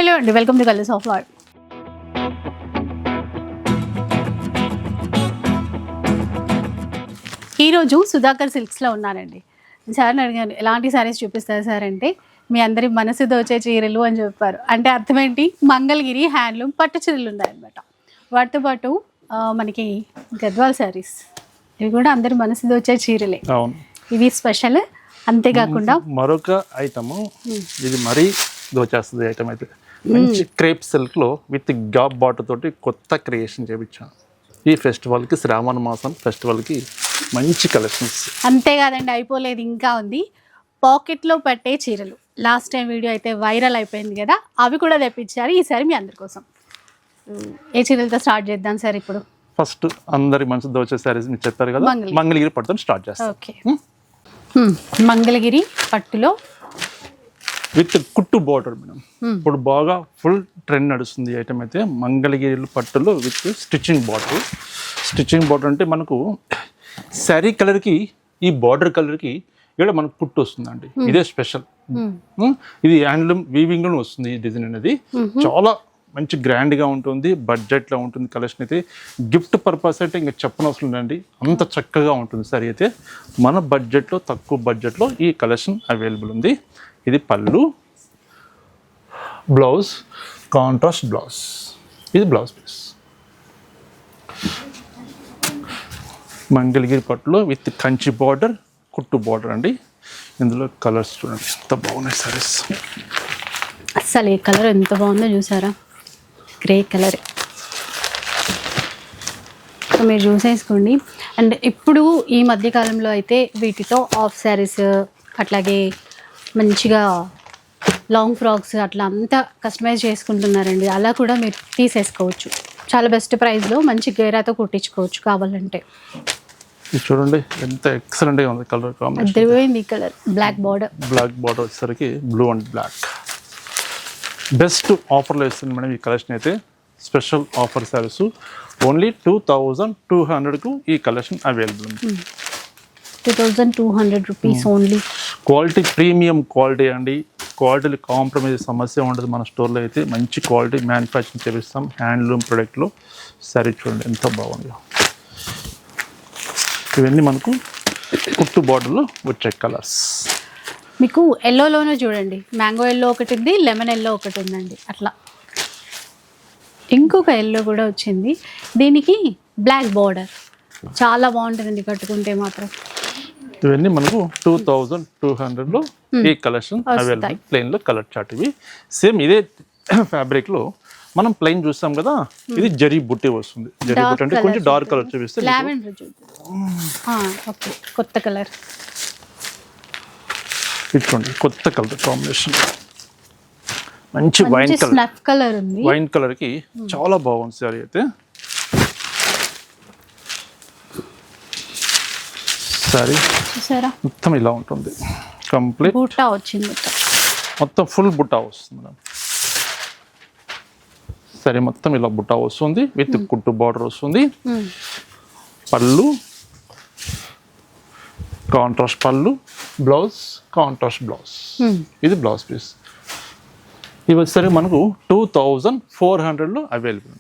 Hello అండి, welcome to colours of art. ఈరోజు సుధాకర్ సిల్క్స్లో ఉన్నానండి. సార్ని అడిగాను ఎలాంటి శారీస్ చూపిస్తారు సార్ అంటే మీ అందరి మనసు దోచే చీరలు అని చెప్పారు. అంటే అర్థం ఏంటి, మంగళగిరి హ్యాండ్లూమ్ పట్టు చీరలు ఉన్నాయన్నమాట. వాటితో పాటు మనకి గద్వాల్ శారీస్, ఇవి కూడా అందరి మనసు దోచే చీరలే. ఇవి స్పెషల్. అంతేకాకుండా మరొక ఐటమ్, ఇది మరీ దోచేస్తుంది ఐటమ్ అయితే మంచి క్రేప్ సిల్క్ లో విత్ గాబ్ బాటర్ తోటి కొత్త క్రియేషన్ చేయించాను ఈ ఫెస్టివల్ కి, శ్రావణ మాసం ఫెస్టివల్ కి మంచి కలెక్షన్స్. అంతేకాదండి, అయిపోలేదు, ఇంకా ఉంది. పాకెట్ లో పట్టే చీరలు లాస్ట్ టైం వీడియో అయితే వైరల్ అయిపోయింది కదా, అవి కూడా తెప్పించారు ఈసారి మీ అందరి కోసం. ఏ చీరలతో స్టార్ట్ చేద్దాం సార్? ఇప్పుడు ఫస్ట్ అందరి మనసు దోచే సారీస్ మీరు చెప్పారు కదా, మంగళగిరి పట్టుతో స్టార్ట్ చేస్తాం. ఓకే, మంగళగిరి పట్టులో విత్ కుట్టు బార్డర్ మేడం. ఇప్పుడు బాగా ఫుల్ ట్రెండ్ నడుస్తుంది ఈ ఐటమ్ అయితే. మంగళగిరి పట్టులో with stitching border. Stitching border అంటే మనకు శారీ కలర్కి ఈ బార్డర్ కలర్కి ఇక్కడ మనకు కుట్టు వస్తుందండి. ఇదే స్పెషల్. ఇది హ్యాండ్లూమ్ వీవింగ్లో వస్తుంది ఈ డిజైన్ అనేది. చాలా మంచి గ్రాండ్గా ఉంటుంది, బడ్జెట్లో ఉంటుంది కలెక్షన్ అయితే. గిఫ్ట్ పర్పస్ అయితే ఇంకా చెప్పనవసరం లేదండి, అంత చక్కగా ఉంటుంది సారీ అయితే. మన బడ్జెట్లో, తక్కువ బడ్జెట్లో ఈ కలెక్షన్ అవైలబుల్ ఉంది. ఇది పళ్ళు, బ్లౌజ్ కాంట్రాస్ట్ బ్లౌజ్, ఇది బ్లౌజ్ పీస్. మంగళగిరి పట్టులో విత్ కంచి బార్డర్, కుట్టు బార్డర్ అండి. ఇందులో కలర్స్ చూడండి ఎంత బాగున్నాయి సారీస్. అసలు ఈ కలర్ ఎంత బాగుందో చూసారా, గ్రే కలర్. మీరు చూసేసుకోండి. అండ్ ఇప్పుడు ఈ మధ్యకాలంలో అయితే వీటితో ఆఫ్ శారీస్, అట్లాగే మంచిగా లాంగ్ ఫ్రాక్స్ అట్లా అంతా కస్టమైజ్ చేసుకుంటున్నారండి. అలా కూడా మీరు తీసేసుకోవచ్చు. చాలా బెస్ట్ ప్రైస్లో మంచి గేరాతో కుట్టించుకోవచ్చు కావాలంటే. చూడండి ఎంత ఎక్సలెంట్గా ఉంది కలర్ కాంబినేషన్. అదిరిపోయింది ఈ colour. Black border, black border వచ్చేసరికి బ్లూ అండ్ బ్లాక్. బెస్ట్ ఆఫర్లో ఇస్తుంది మేడం ఈ కలెక్షన్ అయితే. స్పెషల్ ఆఫర్ సారీస్ ఓన్లీ 2200కు ఈ కలెక్షన్ అవైలబుల్ ఉంది. 2200 rupees only. Quality premium quality అండి. క్వాలిటీలో కాంప్రమైజ్ సమస్య ఉండదు మన స్టోర్లో అయితే. మంచి క్వాలిటీ మ్యానుఫ్యాక్చరింగ్ చేపిస్తాం హ్యాండ్లూమ్ ప్రొడక్ట్లో. సరే చూడండి ఎంత బాగుందో. ఇవన్నీ మనకు కుట్టు బార్డర్లో వచ్చే కలర్స్. మీకు ఎల్లోలోనే చూడండి, మ్యాంగో ఎల్లో ఒకటి ఉంది, లెమన్ ఎల్లో ఒకటి ఉందండి. అట్లా ఇంకొక ఎల్లో కూడా వచ్చింది. దీనికి బ్లాక్ బార్డర్ చాలా బాగుంటుందండి కట్టుకుంటే మాత్రం. ఇవన్నీ మనకు 2200లో ఈ కలెక్షన్ అవైలబుల్. ప్లెయిన్లో కలర్ చార్ట్. ఇవి సేమ్ ఇదే ఫ్యాబ్రిక్లో మనం ప్లెయిన్ చూస్తాం కదా, ఇది జరీ బుట్టి వస్తుంది. జరీ బుట్టి అంటే కొంచెం డార్క్ కలర్ చూపిస్తే కొత్త కలర్. ఇట్లుండి కొత్త కలర్ కాంబినేషన్, మంచి వైన్ కలర్ ఉంది. వైన్ కలర్కి చాలా బాగుంది సారీ అయితే. సారీ మొత్తం ఇలా ఉంటుంది, కంప్లీట్ బుట్టా వచ్చింది, మొత్తం ఫుల్ బుట్టా వస్తుంది మేడం. సరే మొత్తం ఇలా బుట్టా వస్తుంది విత్ కుట్టు బార్డర్ వస్తుంది. పళ్ళు కాంట్రాస్ట్ పళ్ళు, బ్లౌజ్ కాంట్రాస్ట్ బ్లౌజ్. ఇది బ్లౌజ్ పీస్. ఇవి వచ్చేసరికి మనకు 2400లో అవైలబుల్.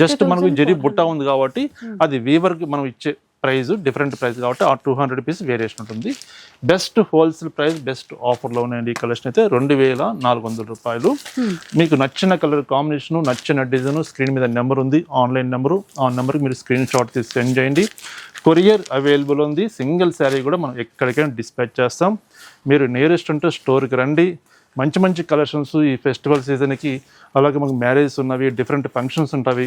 జస్ట్ మనకు జరీ బుట్టా ఉంది కాబట్టి అది వీవర్కి మనం ఇచ్చే ప్రైస్ డిఫరెంట్ ప్రైస్ కాబట్టి ఆ 200 రూపీస్ వేరియేషన్ ఉంటుంది. బెస్ట్ హోల్సేల్ ప్రైస్, బెస్ట్ ఆఫర్లో ఉన్నాయండి ఈ కలెక్షన్ అయితే. 2400 రూపాయలు. మీకు నచ్చిన కలర్ కాంబినేషను, నచ్చిన డిజైన్, స్క్రీన్ మీద నెంబర్ ఉంది, ఆన్లైన్ నెంబరు. ఆ నెంబర్కి మీరు స్క్రీన్ షాట్ తీసి సెండ్ చేయండి. కొరియర్ అవైలబుల్ ఉంది. సింగిల్ శారీ కూడా మనం ఎక్కడికైనా డిస్పాచ్ చేస్తాం. మీరు నియరెస్ట్ ఉంటే స్టోర్కి రండి. మంచి మంచి కలెక్షన్స్ ఈ ఫెస్టివల్ సీజన్కి, అలాగే మాకు మ్యారేజెస్ ఉన్నవి, డిఫరెంట్ ఫంక్షన్స్ ఉంటాయి.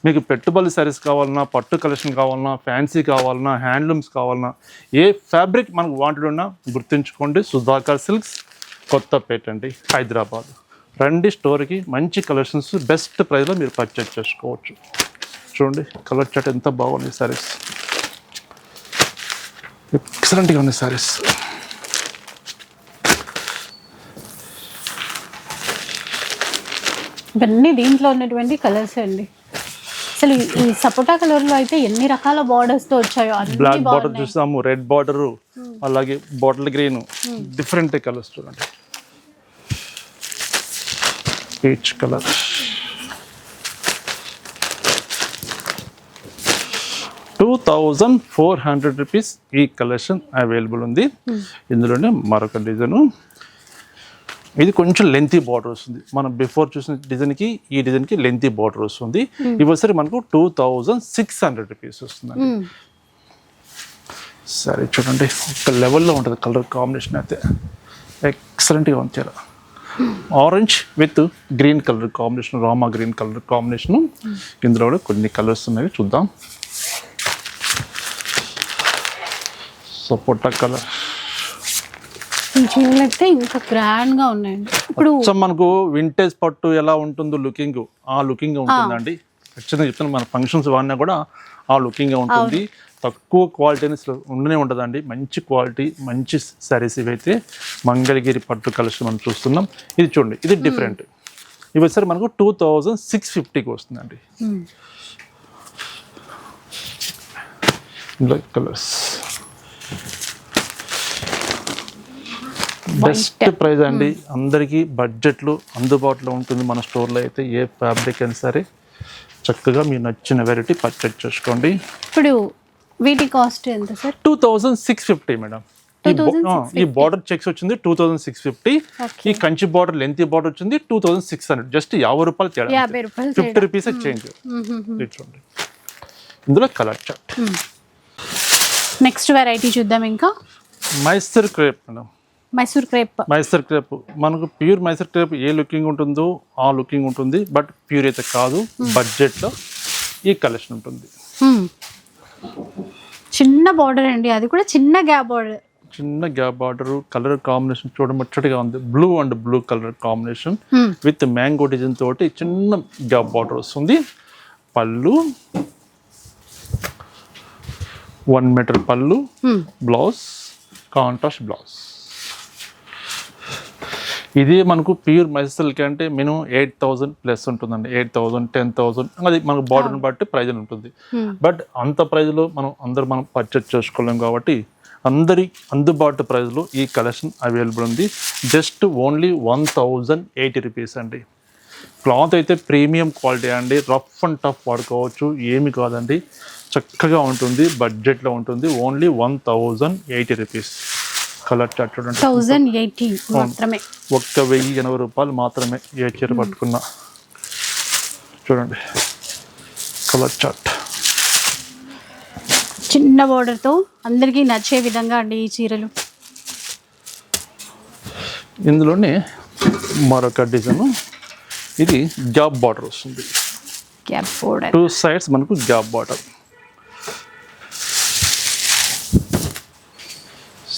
మీకు పెట్టుబడి శారీస్ కావాలన్నా, పట్టు కలెక్షన్ కావాలన్నా, ఫ్యాన్సీ కావాలన్నా, హ్యాండ్లూమ్స్ కావాలన్నా, ఏ ఫ్యాబ్రిక్ మనకు వాంటెడ్ ఉన్నా గుర్తుంచుకోండి, సుధాకర్ సిల్క్స్, కొత్తపేట అండి, హైదరాబాద్. రండి స్టోర్కి. మంచి కలెక్షన్స్ బెస్ట్ ప్రైస్లో మీరు పర్చేజ్ చేసుకోవచ్చు. చూడండి కలర్ చాట్ ఎంత బాగున్నాయి సారీస్, ఎక్సలెంట్గా ఉన్నాయి సారీస్. ఇవన్నీ దీంట్లో ఉన్నటువంటి కలర్స్ అండి. అసలు ఈ సపోటా కలర్ లో అయితే ఎన్ని రకాల బార్డర్స్ తో వచ్చాయో. బ్లాక్ బార్డర్ చూసాము, రెడ్ బార్డర్, అలాగే బాటిల్ గ్రీన్, డిఫరెంట్ కలర్స్ చూడండి. Peach colour. 2400 రూపీస్ ఈ కలెక్షన్ అవైలబుల్ ఉంది. ఇందులోనే మరొక డిజైను, ఇది కొంచెం లెంతీ బార్డర్ వస్తుంది. మనం బిఫోర్ చూసిన డిజైన్కి ఈ డిజైన్కి లెంతీ బార్డర్ వస్తుంది. ఇవి వచ్చేసరికి మనకు 2600 రూపీస్ వస్తుందండి. సరే చూడండి, ఒక లెవెల్లో ఉంటుంది కలర్ కాంబినేషన్ అయితే ఎక్సలెంట్గా ఉంచారు. Orange with green colour combination, Rama green colour combination. ఇందులో కూడా కొన్ని కలర్స్ ఉన్నాయి, చూద్దాం. సపోటా కలర్. ఈ చీరలు అయితే ఇంకా గ్రాండ్ గా ఉన్నాయండి. ఇప్పుడు మనకు వింటేజ్ పట్టు ఎలా ఉంటుందో లుకింగ్, ఆ లుకింగ్ ఉంటుందండి. ఖచ్చితంగా చెప్తాను, మన ఫంక్షన్స్ వాడినా కూడా ఆ లుకింగ్ ఉంటుంది. తక్కువ క్వాలిటీ అనేది ఉండనే ఉంటుందండి. మంచి క్వాలిటీ, మంచి శారీస్ ఇవైతే మంగళగిరి పట్టు కలెక్షన్ మనం చూస్తున్నాం. ఇది చూడండి, ఇది డిఫరెంట్. ఇవి వచ్చేసరికి మనకు 2650కి వస్తుందండి. Black colours. బెస్ట్ ప్రైస్ అండి, అందరికీ బడ్జెట్లో అందుబాటులో ఉంటుంది. మన స్టోర్లో అయితే ఏ ఫ్యాబ్రిక్ అయినా సరే చక్కగా మీరు నచ్చిన వెరైటీ పర్చేజ్ చేసుకోండి. ఇప్పుడు వీటి కాస్ట్ ఎంత సార్? 2650 మేడం. ఈ బార్డర్ చెక్స్ వచ్చింది 2650. ఈ కంచి బార్డర్ లెంతీ బార్డర్ వచ్చింది 2600. జస్ట్ 50 రూపాయలు తేడా, 50 రూపీస్ చేంజ్. చూడండి, ఇందులో కలర్ చార్ట్. నెక్స్ట్ వెరైటీ చూద్దాం. ఇంకా Mysore crepe madam. Mysore crepe. Mysore crepe మనకు ప్యూర్ మైసూర్ క్రేప్ ఏ లుకింగ్ ఉంటుందో ఆ లుకింగ్ ఉంటుంది. బట్ ప్యూర్ అయితే కాదు, బడ్జెట్లో ఈ కలెక్షన్ ఉంటుంది. చిన్న బార్డర్ అండి, అది కూడా చిన్న గ్యాప్ బార్డర్. చిన్న గ్యాప్ బార్డర్. కలర్ కాంబినేషన్ చూడముచ్చటగా ఉంది. Blue and blue colour combination with mango design తోటి చిన్న గ్యాప్ బార్డర్ వస్తుంది. పళ్ళు 1 మీటర్ పళ్ళు, బ్లౌజ్ కాంట్రాస్ట్ బ్లౌజ్. ఇది మనకు ప్యూర్ మైసూర్కి అంటే మినిమం 8000 ప్లస్ ఉంటుందండి. 8000, 10,000 అది మనకు బార్డర్ని బట్టి ప్రైజ్ ఉంటుంది. బట్ అంత ప్రైజ్లో మనం పర్చేజ్ చేసుకోలేం కాబట్టి అందరి అందుబాటు ప్రైజ్లో ఈ కలెక్షన్ అవైలబుల్ ఉంది. జస్ట్ ఓన్లీ 1080 రూపీస్ అండి. క్లాత్ అయితే ప్రీమియం క్వాలిటీ అండి, రఫ్ అండ్ టఫ్ వాడుకోవచ్చు, ఏమి కాదండి, చక్కగా ఉంటుంది, బడ్జెట్లో ఉంటుంది. Only 1080 rupees. కలర్ చార్ట్ చూడండి, 1080 మాత్రమే. 1080 రూపాయలు మాత్రమే ఏ చీర పట్టుకున్నా. చూడండి కలర్ చార్ట్. చిన్న బార్డర్తో అందరికీ నచ్చే విధంగా అండి ఈ చీరలు. ఇందులోనే మరొక డిజైన్, ఇది గ్యాప్ బార్డర్ వస్తుంది. గ్యాప్ బార్డర్, 2 సైడ్స్ మనకు గ్యాప్ బార్డర్.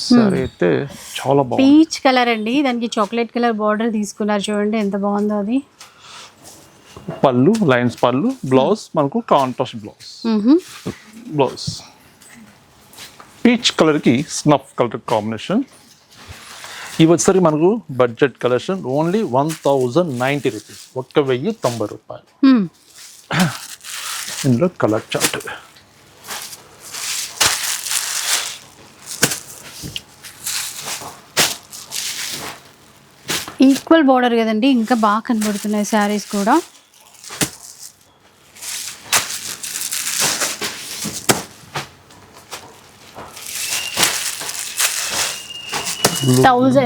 సరే అయితే చాలా బాగుంది. పీచ్ కలర్ అండి, దానికి చాక్లెట్ కలర్ బార్డర్ తీసుకున్నారు. చూడండి ఎంత బాగుందో అది. పళ్ళు లైన్స్ పళ్ళు, బ్లౌజ్ మనకు కాంట్రాస్ట్ బ్లౌజ్. బ్లౌజ్ పీచ్ కలర్కి స్నఫ్ కలర్ కాంబినేషన్. ఇవి వచ్చేసరికి మనకు బడ్జెట్ కలెక్షన్ ఓన్లీ 1090 రూపీస్, 1090 రూపాయలు. ఇందులో కలర్ చార్ట్. ఈక్వల్ బార్డర్ కదండి, ఇంకా బాగా కనబడుతున్నాయి శారీస్ కూడా.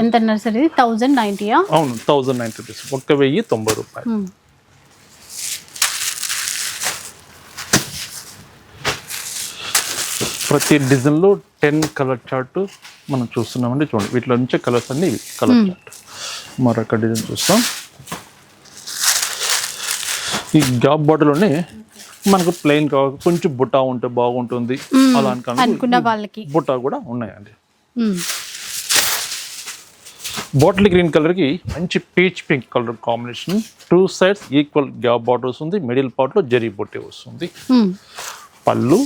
ఎంత అన్నారు సార్ ఇది? 1090. అవును, 1090 రూపీస్, 1090 రూపాయలు. ప్రతి డిజైన్లో 10 కలర్ చార్ట్ మనం చూస్తున్నామండి. చూడండి, వీటిలో నుంచే కలర్స్ అన్ని ఇవి కలర్ చార్ట్. మరొక డిజైన్ చూస్తాం. ఈ గ్యాప్ బార్డర్లోనే మనకు ప్లెయిన్ కావాలి, కొంచెం బుట్టా ఉంటే బాగుంటుంది అలా అనుకున్న వాళ్ళకి బుట్టా కూడా ఉన్నాయండి. బాటిల్ గ్రీన్ కలర్కి మంచి peach pink colour combination. 2 sides equal gap border వస్తుంది. మిడిల్ పార్ట్లో జరీ బుట్టే వస్తుంది. పళ్ళు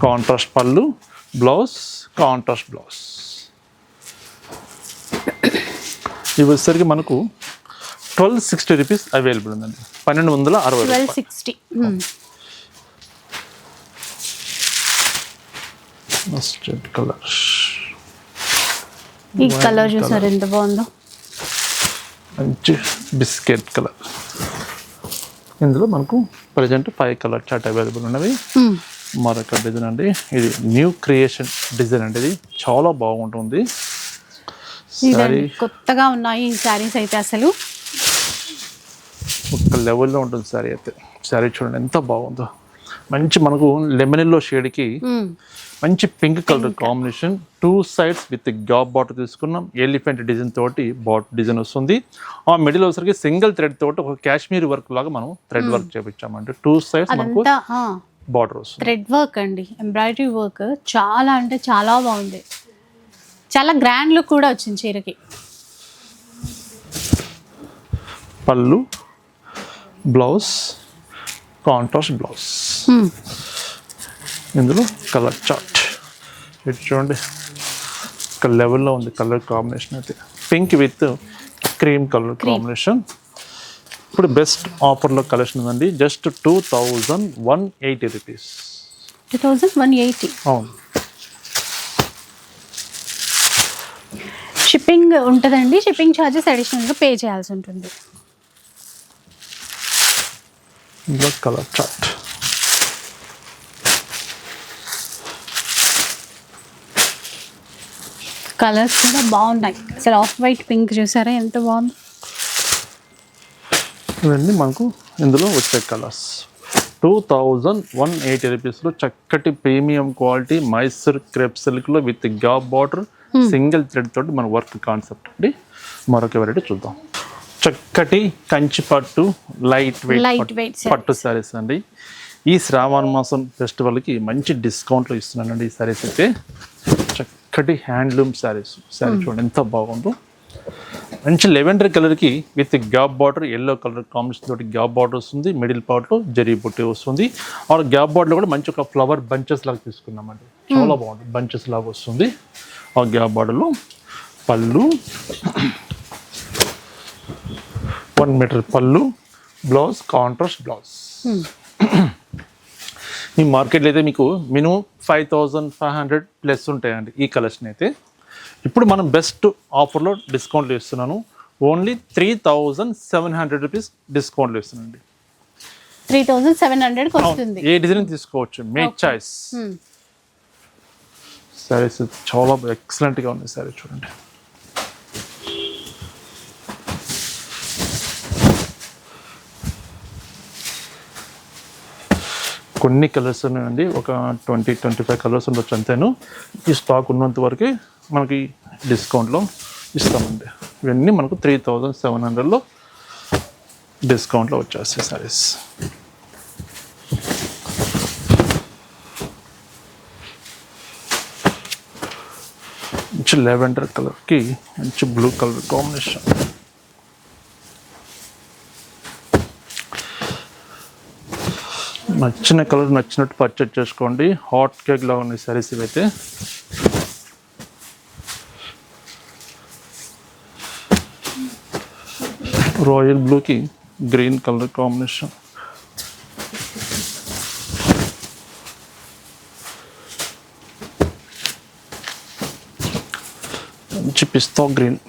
కాంట్రాస్ట్ పళ్ళు, బ్లౌజ్ కాంట్రాస్ట్ బ్లౌజ్. ఇవి వచ్చేసరికి మనకు 1260 రూపీస్ అవైలబుల్ ఉందండి. 1260. 1260. Mustard colour. ఈ కలర్ చూసారు ఎంత బాగుందో. మంచి బిస్కెట్ కలర్. ఇందులో మనకు ప్రజెంట్ 5 కలర్ చార్ట్ అవైలబుల్ ఉన్నవి. మరొక డిజైన్ అండి, ఇది న్యూ క్రియేషన్ డిజైన్ అండి. ఇది చాలా బాగుంటుంది. ఇదండి కొత్తగా ఉన్నాయి ఈ శారీస్ అయితే, అసలు ఒక లెవెల్లో ఉంటుంది శారీ అయితే. శారీ చూడండి ఎంత బాగుందో. మంచి మనకు లెమన్ ఎల్లో షేడ్కి మంచి pink colour combination. 2 sides with gap border తీసుకున్నాం. ఎలిఫెంట్ డిజైన్ తోటి బార్డర్ డిజైన్ వస్తుంది. ఆ మిడిల్ వచ్చరికి సింగిల్ థ్రెడ్ తోటి ఒక కాశ్మీర్ వర్క్ లాగా మనం థ్రెడ్ వర్క్ చేపించామంటే 2 sides మనకు బార్డర్ వస్తుంది. థ్రెడ్ వర్క్ అండి, ఎంబ్రాయిడరీ వర్క్ చాలా అంటే చాలా బాగుంది. చాలా గ్రాండ్ లుక్ కూడా వచ్చింది చీరకి. పళ్ళు, బ్లౌజ్, కాంట్రాస్ట్ బ్లౌజ్. ఇందులో కలర్ చార్ట్ ఇది చూడండి, ఒక లెవెల్లో ఉంది కలర్ కాంబినేషన్ అయితే. Pink with cream colour combination. ఇప్పుడు బెస్ట్ ఆఫర్లో కలెక్షన్ ఉందండి. Just 2180 rupees. 2180. అవును. షిప్పింగ్ ఉంటుందండి, షిప్పింగ్ ఛార్జెస్ అడిషనల్గా పే చేయాల్సి ఉంటుంది. ఇందులో కలర్ చార్ట్. కలర్స్ కూడా బాగున్నాయి. అసలు ఆఫ్ వైట్ పింక్ చూసారా ఎంత బాగుంది. ఇవన్నీ మనకు ఇందులో వచ్చే కలర్స్. 2180 రూపీస్లో చక్కటి ప్రీమియం క్వాలిటీ మైసూర్ క్రేప్ సిల్క్లో with gap border single thread తోటి మన వర్క్ కాన్సెప్ట్ అండి. మరొక వెరైటీ చూద్దాం. చక్కటి కంచి పట్టు లైట్ వెయిట్ పట్టు శారీస్ అండి. ఈ శ్రావణ మాసం ఫెస్టివల్కి మంచి డిస్కౌంట్లో ఇస్తున్నానండి ఈ శారీస్ అయితే. చక్కటి హ్యాండ్లూమ్ శారీస్. శారీ చూడండి ఎంత బాగుందో. మంచి లెవెండర్ కలర్కి with gap border yellow colour combination తోటి గ్యాప్ బార్డర్ వస్తుంది. మిడిల్ పార్ట్లో జరీ బుట్టి వస్తుంది. ఆ గ్యాప్ బార్డర్లో కూడా మంచి ఒక ఫ్లవర్ బంచెస్ లాగా తీసుకున్నామండి. చాలా బాగుంది, బంచెస్ లాగా వస్తుంది ఆ గ్యాప్ బార్డర్లో. పళ్ళు 1 మీటర్ పళ్ళు, బ్లౌజ్ కాంట్రాస్ట్ బ్లౌజ్. ఈ మార్కెట్లో అయితే మీకు మినిమం 5500 ప్లస్ ఉంటాయండి ఈ కలెక్షన్ అయితే. ఇప్పుడు మనం బెస్ట్ ఆఫర్లో డిస్కౌంట్లు ఇస్తున్నాను. ఓన్లీ 3700 రూపీస్ డిస్కౌంట్లు ఇస్తున్నానండి. 3700 వస్తుంది. ఏ డిజైన్ తీసుకోవచ్చు, మీ చాయిస్. సారీస్ చాలా ఎక్సలెంట్గా ఉంది. సారీ చూడండి. కొన్ని కలర్స్ ఉన్నాయండి, ఒక 20-25 కలర్స్ ఉండొచ్చు అంతేను. ఈ స్టాక్ ఉన్నంత వరకు మనకి డిస్కౌంట్లో ఇస్తామండి. ఇవన్నీ మనకు 3700లో డిస్కౌంట్లో వచ్చేస్తాయి సారీస్. మంచి లెవెండర్ కలర్కి మంచి బ్లూ కలర్ కాంబినేషన్. నచ్చిన కలర్ నచ్చినట్టు పర్చేజ్ చేసుకోండి. హాట్ కేక్ లాగా ఉన్నాయి సారీస్ ఇవైతే. రాయల్ బ్లూకి గ్రీన్ కలర్ కాంబినేషన్. మంచి పిస్తా గ్రీన్.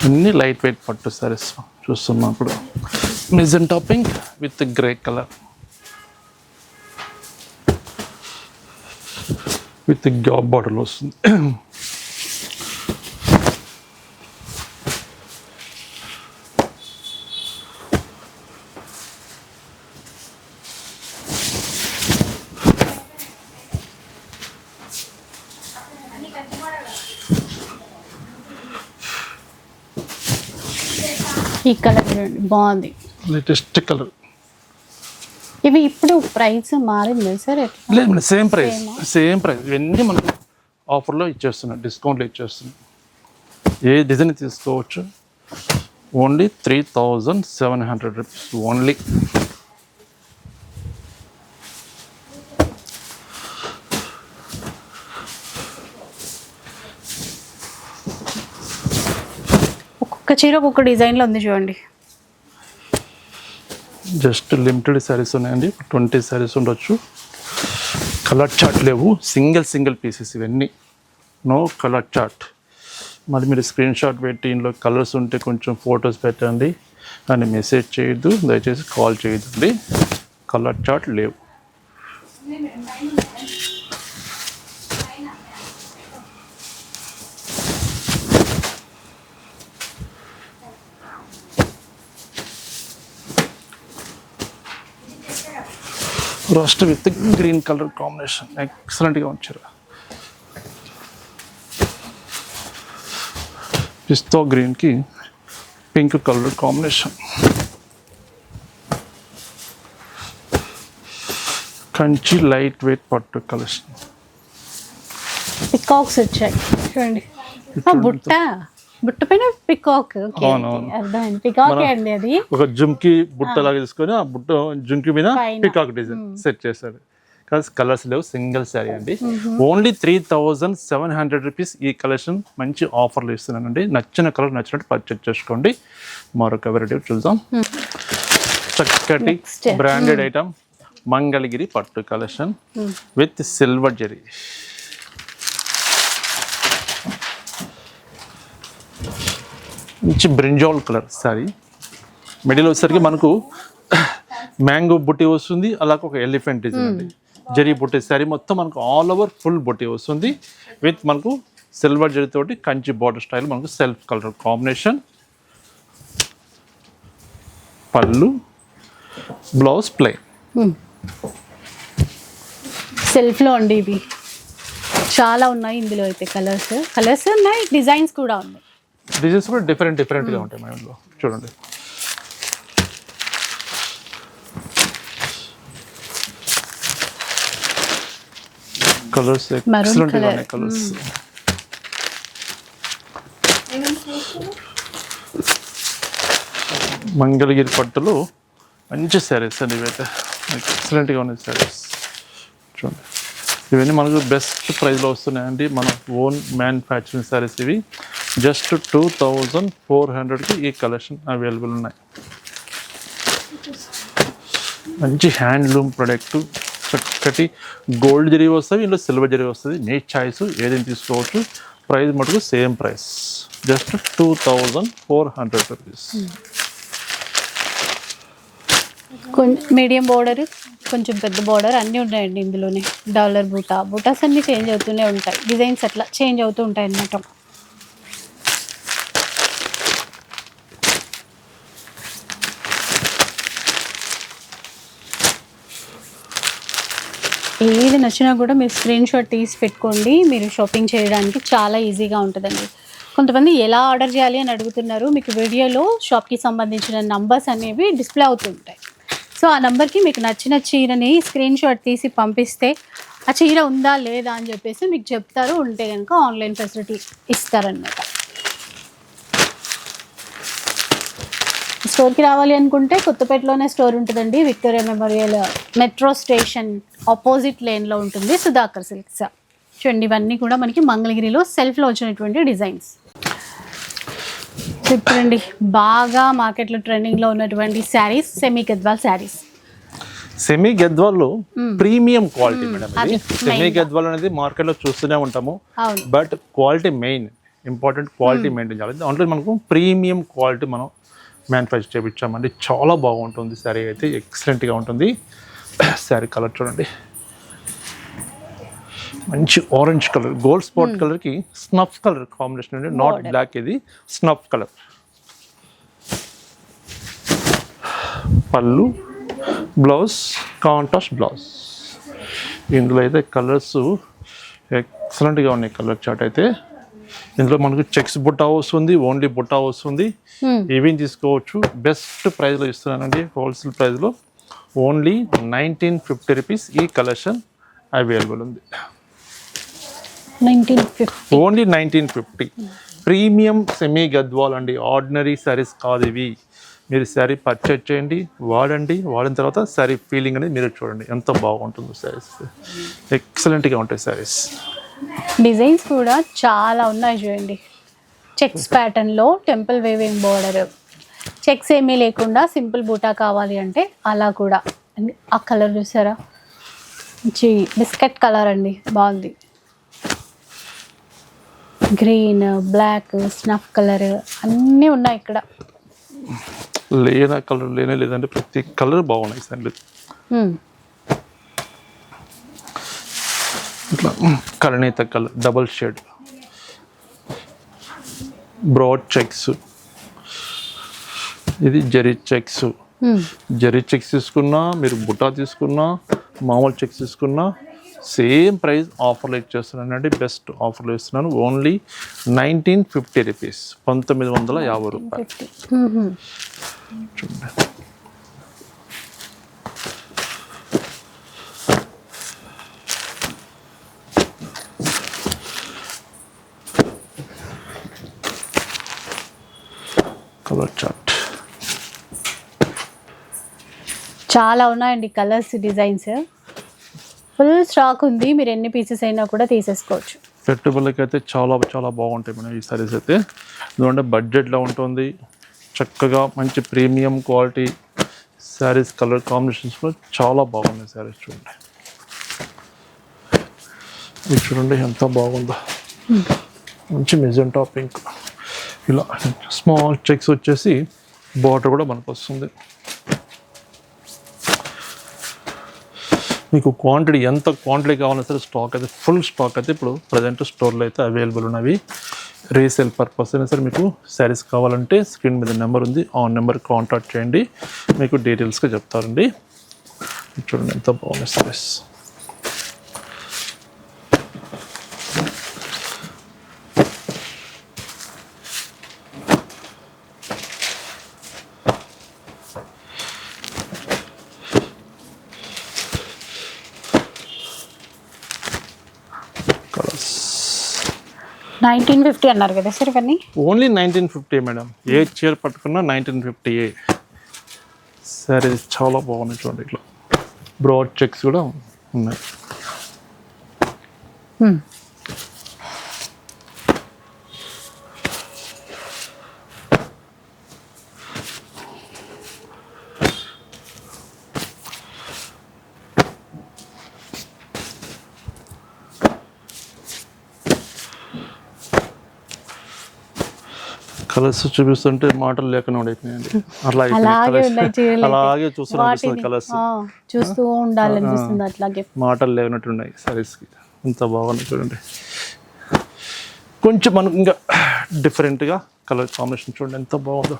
అన్ని లైట్ వెయిట్ పట్టు సారీస్ చూస్తున్నాం ఇప్పుడు. Magenta pink with grey colour with gap బార్డర్లో వస్తుంది. ఈ కలర్ బాగుంది, లేటెస్ట్ కలర్. ఇవి ఇప్పుడు ప్రైస్ మారింది సార్? లేదు, సేమ్ ప్రైస్. ఇవన్నీ మనకు ఆఫర్లో ఇచ్చేస్తున్నాం, డిస్కౌంట్లో ఇచ్చేస్తున్నాం. ఏ డిజైన్ తీసుకోవచ్చు. Only 3700 rupees only. ఒక్కొక్క చీర ఒక్కొక్క డిజైన్లో ఉంది చూడండి. జస్ట్ లిమిటెడ్ శారీస్ ఉన్నాయండి, 20 శారీస్ ఉండొచ్చు. కలర్ చార్ట్ లేవు, సింగిల్ పీసెస్ ఇవన్నీ, నో కలర్ చార్ట్. మరి మీరు స్క్రీన్ షాట్ పెట్టి ఇందులో కలర్స్ ఉంటే కొంచెం ఫొటోస్ పెట్టండి అని మెసేజ్ చేయొద్దు, దయచేసి కాల్ చేయొద్దండి. కలర్ చార్ట్ లేవు. Rust with green colour combination ఎక్సలెంట్గా ఉంచారు. పిస్తా గ్రీన్కి pink colour combination, Kanchi light weight పట్టు కలెక్షన్. పికాక్స్ వచ్చాయి చూడండి. బుట్ట పైన పికాక్. అవునవును. అర్థమైంది, పికాక్ అండి అది. ఒక జుమ్కి బుట్ట లాగా తీసుకొని ఆ బుట్ట జుమ్కి మీద పికాక్ డిజైన్ సెట్ చేశారు. కలర్స్ లేవు, సింగిల్ శారీ అండి. ఓన్లీ 3700 రూపీస్ ఈ కలెక్షన్. మంచి ఆఫర్లు ఇస్తున్నానండి. నచ్చిన కలర్ నచ్చినట్టు పర్చేజ్ చేసుకోండి. మరొక వెరైటీ చూద్దాం. చక్కటి బ్రాండెడ్ ఐటమ్ మంగళగిరి పట్టు కలెక్షన్ విత్ సిల్వర్ జరీ. మంచి బ్రింజాల్ కలర్ శారీ. మిడిల్ వచ్చేసరికి మనకు మ్యాంగో బుట్టి వస్తుంది, అలాగే ఒక ఎలిఫెంట్ డిజైన్ అండి. జరీ బుట్టి శారీ మొత్తం మనకు ఆల్ ఓవర్ ఫుల్ బుట్టి వస్తుంది విత్ మనకు సిల్వర్ జరీ తోటి కంచి బార్డర్ స్టైల్, మనకు సెల్ఫ్ కలర్ కాంబినేషన్. పళ్ళు, బ్లౌజ్ ప్లెయిన్. సెల్ఫ్లో అండి ఇవి చాలా ఉన్నాయి. ఇందులో అయితే కలర్స్ ఉన్నాయి, డిజైన్స్ కూడా ఉన్నాయి. డిజైన్స్ కూడా డిఫరెంట్గా ఉంటాయి మన ఇంట్లో. చూడండి, కలర్స్ ఎక్సలెంట్గా ఉన్నాయి. కలర్స్ మంగళగిరి పట్టులో మంచి శారీస్ అండి ఇవైతే. ఎక్సలెంట్గా ఉన్నాయి శారీస్. చూడండి, ఇవన్నీ మనకు బెస్ట్ ప్రైస్లో వస్తున్నాయండి. మన ఓన్ మ్యానుఫ్యాక్చరింగ్ శారీస్ ఇవి. జస్ట్ 2400కి ఈ కలెక్షన్ అవైలబుల్ ఉన్నాయి. మంచి హ్యాండ్లూమ్ ప్రొడక్ట్, చక్కటి గోల్డ్ జరీ వస్తుంది, ఇందులో సిల్వర్ జరీ వస్తుంది. మీ చాయిస్ ఏదైనా తీసుకోవచ్చు. ప్రైస్ మటుకు same price, just 2400 rupees. Medium border, కొంచెం పెద్ద బోర్డర్ అన్నీ ఉన్నాయండి ఇందులోనే. డాలర్ బూటాస్ అన్నీ చేంజ్ అవుతూనే ఉంటాయి. డిజైన్స్ అట్లా చేంజ్ అవుతూ ఉంటాయి అన్నమాట. ఏది నచ్చినా కూడా మీరు స్క్రీన్ షాట్ తీసి పెట్టుకోండి. మీరు షాపింగ్ చేయడానికి చాలా ఈజీగా ఉంటుందండి. కొంతమంది ఎలా ఆర్డర్ చేయాలి అని అడుగుతున్నారు. మీకు వీడియోలో షాప్కి సంబంధించిన నంబర్స్ అనేవి డిస్ప్లే అవుతుంటాయి. సో ఆ నెంబర్కి మీకు నచ్చిన చీరని స్క్రీన్ షాట్ తీసి పంపిస్తే ఆ చీర ఉందా లేదా అని చెప్పేసి మీకు చెప్తారు. ఉంటే కనుక ఆన్లైన్ ఫెసిలిటీ ఇస్తారనమాట. స్టోర్కి రావాలి అనుకుంటే కొత్తపేటలోనే స్టోర్ ఉంటుందండి. Victoria Memorial metro station opposite లేన్లో ఉంటుంది సుధాకర్ సిల్క్స్. చూడండి, ఇవన్నీ కూడా మనకి మంగళగిరిలో సెల్ఫ్లో వచ్చినటువంటి డిజైన్స్. చూడండి, బాగా మార్కెట్లో ట్రెండింగ్లో ఉన్నటువంటి శారీస్, సెమీ గద్వాల్ శారీస్. సెమీ గద్వాల్లో ప్రీమియం క్వాలిటీ మేడం. ఇది సెమీ గద్వాల్ అనేది మార్కెట్లో చూస్తూనే ఉంటాము, but quality main important. Quality maintain చేయాలి. దాంట్లో మనకు ప్రీమియం క్వాలిటీ మనం మ్యానుఫ్యాక్చర్ చేయించామండి. చాలా బాగుంటుంది శారీ అయితే, ఎక్సలెంట్గా ఉంటుంది. శారీ కలర్ చూడండి, మంచి ఆరెంజ్ కలర్, గోల్డ్ స్పాట్ కలర్కి స్నఫ్ కలర్ కాంబినేషన్ అండి. నాట్ బ్లాక్, ఇది స్నఫ్ కలర్. పళ్ళు, బ్లౌజ్ కాంట్రాస్ట్ బ్లౌజ్. ఇందులో అయితే కలర్స్ ఎక్సలెంట్గా ఉన్నాయి. కలర్ చార్ట్ అయితే ఇందులో మనకు చెక్స్ బుట్ట వస్తుంది, ఓన్లీ బుట్ట వస్తుంది. ఏమేమి తీసుకోవచ్చు. బెస్ట్ ప్రైస్లో ఇస్తున్నానండి, హోల్సేల్ ప్రైస్లో. ఓన్లీ 1950 రూపీస్ ఈ కలెక్షన్ అవైలబుల్ ఉంది. ఓన్లీ 1950. ప్రీమియం సెమీ గద్వాల్ అండి, ఆర్డినరీ శారీస్ కాదు ఇవి. మీరు శారీ పర్చేజ్ చేయండి, వాడండి. వాడిన తర్వాత శారీ ఫీలింగ్ అనేది మీరు చూడండి ఎంత బాగుంటుందో. శారీస్ ఎక్సలెంట్గా ఉంటాయి శారీస్. డిజైన్స్ కూడా చాలా ఉన్నాయి చూడండి. చెక్స్ ప్యాటర్న్లో టెంపుల్ వేవింగ్ బోర్డర్, చెక్స్ ఏమీ లేకుండా సింపుల్ బూటా కావాలి అంటే అలా కూడా. ఆ కలర్ చూసారా, మంచి బిస్కెట్ కలర్ అండి, బాగుంది. గ్రీన్, బ్లాక్, స్నఫ్ కలర్ అన్నీ ఉన్నాయి ఇక్కడ. లేనా కలర్ లేనే లేదంటే ప్రతి కలర్ బాగున్నాయి సార్. ఇట్లా కలనేత colour double shade, broad checks, ఇది జరీ చెక్స్. జరీ చెక్స్ తీసుకున్నా, మీరు బుట్టా తీసుకున్నా, మామూలు చెక్స్ తీసుకున్నా సేమ్ ప్రైస్ ఆఫర్లో ఇచ్చేస్తున్నానండి. బెస్ట్ ఆఫర్లో ఇస్తున్నాను. ఓన్లీ 1950 రూపీస్, 1950 రూపాయలు. చూడండి, కలర్ చార్ట్ చాలా ఉన్నాయండి, కలర్స్, డిజైన్స్. ఫుల్ స్టాక్ ఉంది, మీరు ఎన్ని పీసెస్ అయినా కూడా తీసేసుకోవచ్చు. పెట్టుబడులకి అయితే చాలా చాలా బాగుంటాయి మేడం ఈ సారీస్ అయితే. ఎందుకంటే బడ్జెట్లో ఉంటుంది, చక్కగా మంచి premium quality saris. Colour combinations కూడా చాలా బాగున్నాయి శారీస్. చూడండి, ఇది చూడండి ఎంత బాగుందో. మంచి మెజెంటా పింక్, ఇలా స్మాల్ చెక్స్ వచ్చేసి బార్డర్ కూడా మనకు వస్తుంది. మీకు క్వాంటిటీ ఎంత క్వాంటిటీ కావాలన్నా సరే స్టాక్ అయితే ఫుల్ స్టాక్ అయితే ఇప్పుడు ప్రజెంట్ స్టోర్లో అయితే అవైలబుల్ ఉన్నవి. రీసేల్ పర్పస్ అయినా సరే మీకు శారీస్ కావాలంటే స్క్రీన్ మీద నెంబర్ ఉంది, ఆ నెంబర్ కాంటాక్ట్ చేయండి, మీకు డీటెయిల్స్గా చెప్తారండి. చూడండి ఎంత బాగున్నాయి శారీస్. కలర్స్ 1950 అన్నారు కదా సార్ ఇవన్నీ? Only 1950 madam. ఏ చీర పట్టుకున్నా 1950. సరే, చాలా బాగున్నాయి చూడండి. ఇట్లా బ్రాడ్ చెక్స్ కూడా ఉన్నాయి. కలర్స్ చూపిస్తుంటే మాటలు లేకుండా అయిపోయినాయండి. అలాగే చూస్తున్నా కలర్స్, చూస్తూ ఉండాలనిపిస్తుంది. అట్లాగే మాటలు లేనట్టున్నాయి సారీస్కి. ఎంత బాగున్నాయి చూడండి. కొంచెం మనకు ఇంకా డిఫరెంట్గా కలర్ కాంబినేషన్ చూడండి ఎంత బాగుందో.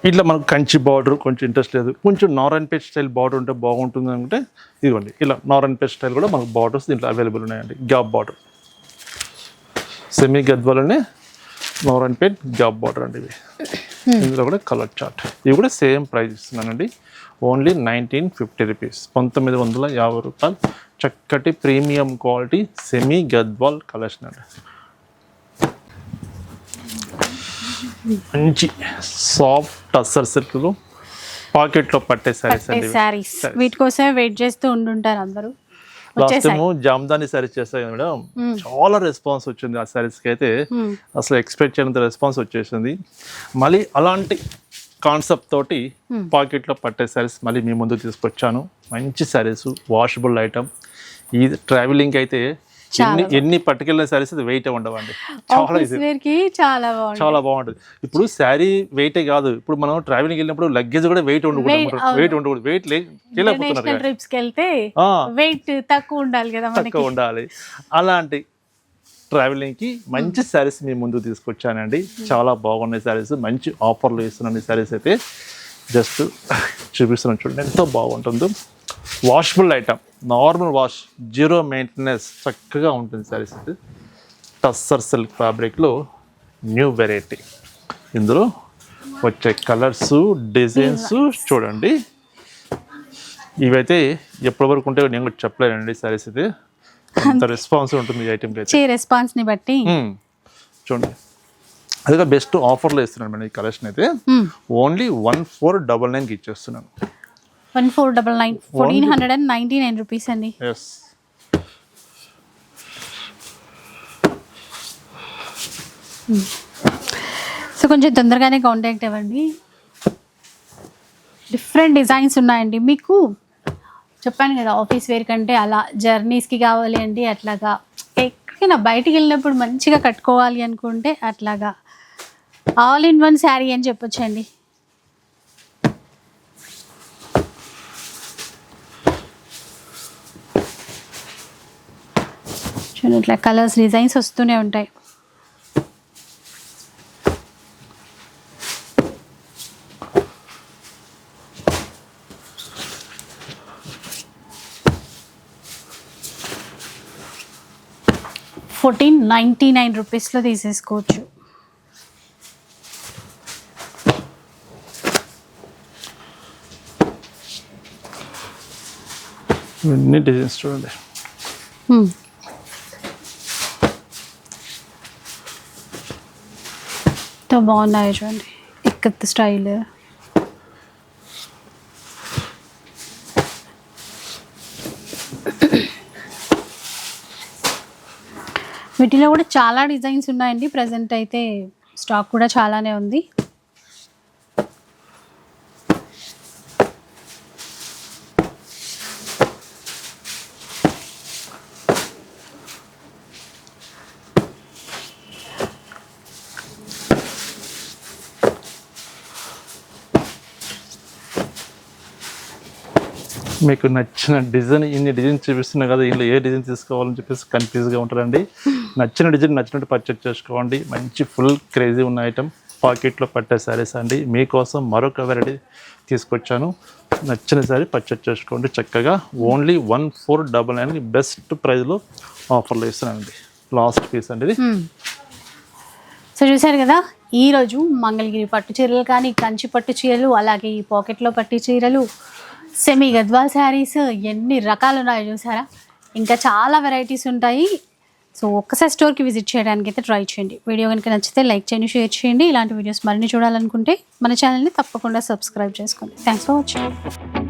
ఇట్లా మనకు కంచి బార్డర్ కొంచెం ఇంట్రెస్ట్ లేదు, కొంచెం నారాయణపేట్ స్టైల్ బార్డర్ ఉంటే బాగుంటుంది అనుకుంటే ఇదిగోండి, ఇలా నారాయణపేట్ స్టైల్ కూడా మనకు బార్డర్స్ దీంట్లో అవైలబుల్ ఉన్నాయండి. గ్యాప్ బార్డర్, సెమీ గద్వాలనే నారాయణపేట్ గ్యాప్ బార్డర్ అండి ఇవి. ఇందులో కూడా కలర్ చార్ట్. ఇవి కూడా సేమ్ ప్రైస్ ఇస్తున్నానండి. ఓన్లీ 1950 రూపీస్, 1950 రూపాయలు. చక్కటి premium quality semi Gadwal collection అండి. మంచి సాఫ్ట్ టస్సర్ సిల్క్లు పాకెట్లో పట్టే శారీస్ అండి. శారీస్ వీటి కోసమే వెయిట్ చేస్తూ ఉంటుంటారు అందరూ. లాస్ట్ టైం జామ్దాని శారీస్ చేస్తాయి కదా మేడం, చాలా రెస్పాన్స్ వచ్చింది ఆ శారీస్కి అయితే. అసలు ఎక్స్పెక్ట్ చేయనంత రెస్పాన్స్ వచ్చేసింది. మళ్ళీ అలాంటి కాన్సెప్ట్ తోటి పాకెట్లో పట్టే శారీస్ మళ్ళీ మీ ముందు తీసుకొచ్చాను. మంచి శారీస్, వాషబుల్ ఐటమ్. ఈ ట్రావెలింగ్ అయితే ఎన్ని పట్టుకెళ్ళిన శారీస్ వెయిట్ ఉండవండి. చాలా బాగుంటుంది. ఇప్పుడు శారీ వెయిటే కాదు, ఇప్పుడు మనం ట్రావెలింగ్ వెళ్ళినప్పుడు లగేజ్ కూడా వెయిట్ ఉండకూడదు. వెయిట్ తక్కువ ఉండాలి. అలాంటి ట్రావెలింగ్ కి మంచి శారీస్ మీ ముందు తీసుకొచ్చానండి. చాలా బాగున్నాయి శారీస్, మంచి ఆఫర్లు ఇస్తున్నాను. ఈ శారీస్ అయితే జస్ట్ చూపిస్తున్నాను చూడండి ఎంతో బాగుంటుందో. Washable item, normal wash, zero maintenance, చక్కగా ఉంటుంది శారీస్ అయితే. టస్సర్ సిల్క్ ఫ్యాబ్రిక్లో న్యూ వెరైటీ. ఇందులో వచ్చే కలర్స్, డిజైన్స్ చూడండి. ఇవైతే ఎప్పటి వరకు ఉంటే నేను కూడా చెప్పలేనండి. శారీస్ అయితే అంత రెస్పాన్స్ ఉంటుంది ఈ ఐటమ్కి అయితే. రెస్పాన్స్ని బట్టి చూడండి. అదే బెస్ట్ ఆఫర్లో ఇస్తున్నాను మేడం ఈ కలెక్షన్ అయితే. ఓన్లీ 1499కి ఇచ్చేస్తున్నాను. 1499, 1499 రూపీస్ అండి. సో కొంచెం తొందరగానే కాంటాక్ట్ అవ్వండి. డిఫరెంట్ డిజైన్స్ ఉన్నాయండి. మీకు చెప్పాను కదా ఆఫీస్ వేర్ కంటే అలా జర్నీస్కి కావాలి అండి, అట్లాగా ఎక్కడికైనా బయటికి వెళ్ళినప్పుడు మంచిగా కట్టుకోవాలి అనుకుంటే అట్లాగా ఆల్ ఇన్ వన్ శారీ అని చెప్పొచ్చండి. చూడండి ఇట్లా కలర్స్ డిజైన్స్ వస్తూనే ఉంటాయి. ₹1499 తీసేసుకోవచ్చు. ఇవన్నీ డిజైన్స్ చూడండి. ఎంతో బాగున్నాయి చూడండి, ఇక్కత్ స్టైల్. వీటిలో కూడా చాలా డిజైన్స్ ఉన్నాయండి. ప్రజెంట్ అయితే స్టాక్ కూడా చాలానే ఉంది. మీకు నచ్చిన డిజైన్, ఇన్ని డిజైన్ చూపిస్తున్నా కదా, ఇందులో ఏ డిజైన్ తీసుకోవాలని చెప్పేసి కన్ఫ్యూజ్గా ఉంటారండి. నచ్చిన డిజైన్ నచ్చినట్టు పర్చేజ్ చేసుకోండి. మంచి ఫుల్ క్రేజీ ఉన్న ఐటమ్ పాకెట్లో పట్టే శారీస్ అండి. మీకోసం మరొక వెరైటీ తీసుకొచ్చాను. నచ్చిన శారీ పర్చేజ్ చేసుకోండి చక్కగా. ఓన్లీ 1499 బెస్ట్ ప్రైస్లో ఆఫర్లో ఇస్తున్నానండి. లాస్ట్ పీస్ అండి ఇది. సో చూసారు కదా, ఈరోజు మంగళగిరి పట్టు చీరలు కానీ, కంచి పట్టు చీరలు, అలాగే ఈ పాకెట్లో పట్టు చీరలు, సెమీ గద్వాల్ శారీస్, ఎన్ని రకాలు ఉన్నాయో చూసారా. ఇంకా చాలా వెరైటీస్ ఉంటాయి. సో ఒక్కసారి స్టోర్కి విజిట్ చేయడానికి అయితే ట్రై చేయండి. వీడియో కనుక నచ్చితే లైక్ చేయండి, షేర్ చేయండి. ఇలాంటి వీడియోస్ మరిన్ని చూడాలనుకుంటే మన ఛానల్ని తప్పకుండా సబ్స్క్రైబ్ చేసుకోండి. Thanks for watching.